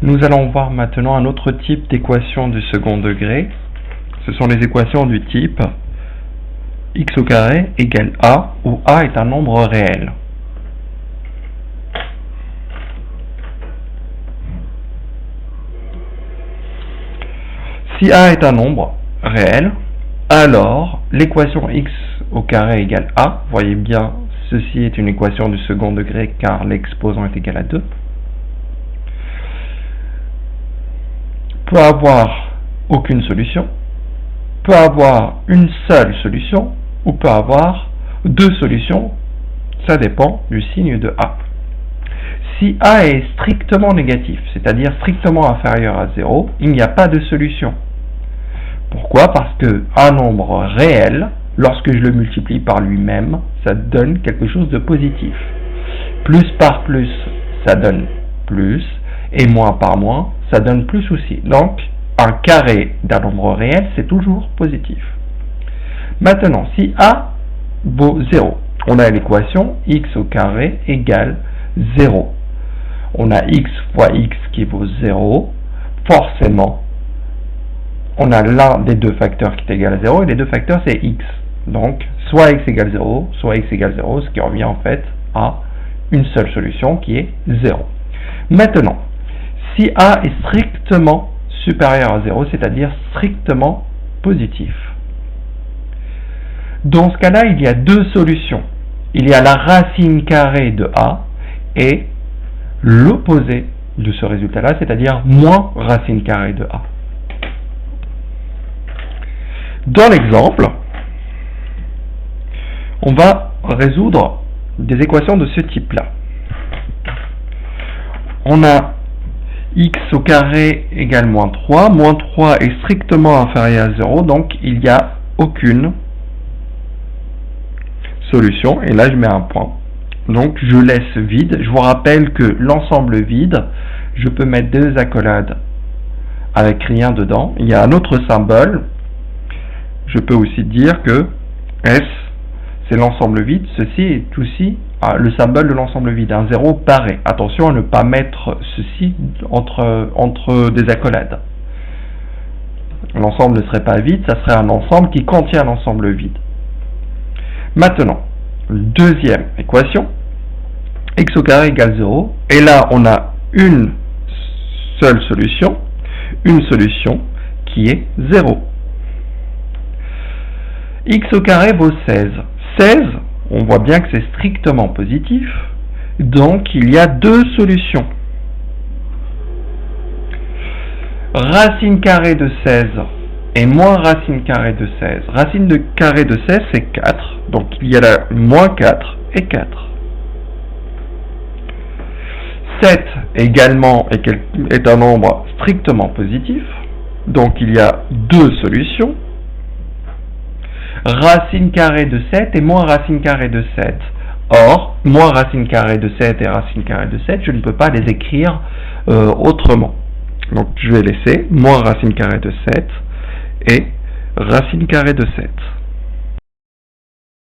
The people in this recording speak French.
Nous allons voir maintenant un autre type d'équation du second degré. Ce sont les équations du type x au carré égale a, où a est un nombre réel. Si a est un nombre réel, alors l'équation x au carré égale a, voyez bien, ceci est une équation du second degré car l'exposant est égal à 2, peut avoir aucune solution, peut avoir une seule solution, ou peut avoir deux solutions, ça dépend du signe de a. Si a est strictement négatif, c'est-à-dire strictement inférieur à 0, il n'y a pas de solution. Pourquoi? Parce que un nombre réel, lorsque je le multiplie par lui-même, ça donne quelque chose de positif. Plus par plus, ça donne plus, et moins par moins, ça donne plus aussi. Donc, un carré d'un nombre réel, c'est toujours positif. Maintenant, si a vaut 0, on a l'équation x au carré égale 0. On a x fois x qui vaut 0. Forcément, on a l'un des deux facteurs qui est égal à 0, et les deux facteurs, c'est x. Donc, soit x égale 0, soit x égale 0, ce qui revient en fait à une seule solution qui est 0. Maintenant, si a est strictement supérieur à 0, c'est-à-dire strictement positif, dans ce cas-là, il y a deux solutions. Il y a la racine carrée de a et l'opposé de ce résultat-là, c'est-à-dire moins racine carrée de a. Dans l'exemple, on va résoudre des équations de ce type-là. On a x au carré égale moins 3. Moins 3 est strictement inférieur à 0, donc il n'y a aucune solution. Et là, je mets un point. Donc, je laisse vide. Je vous rappelle que l'ensemble vide, je peux mettre deux accolades avec rien dedans. Il y a un autre symbole. Je peux aussi dire que S, c'est l'ensemble vide. Ceci est aussi le symbole de l'ensemble vide. Un 0 pareil. Attention à ne pas mettre ceci entre des accolades. L'ensemble ne serait pas vide, ça serait un ensemble qui contient l'ensemble vide. Maintenant, deuxième équation, x au carré égale 0. Et là, on a une seule solution, qui est 0. X au carré vaut 16. 16, on voit bien que c'est strictement positif, donc il y a deux solutions. Racine carrée de 16 et moins racine carrée de 16. Racine de carré de 16, c'est 4, donc il y a là moins 4 et 4. 7 également est un nombre strictement positif, donc il y a deux solutions. Racine carrée de 7 et moins racine carrée de 7. Or, moins racine carrée de 7 et racine carrée de 7, je ne peux pas les écrire autrement. Donc, je vais laisser moins racine carrée de 7 et racine carrée de 7.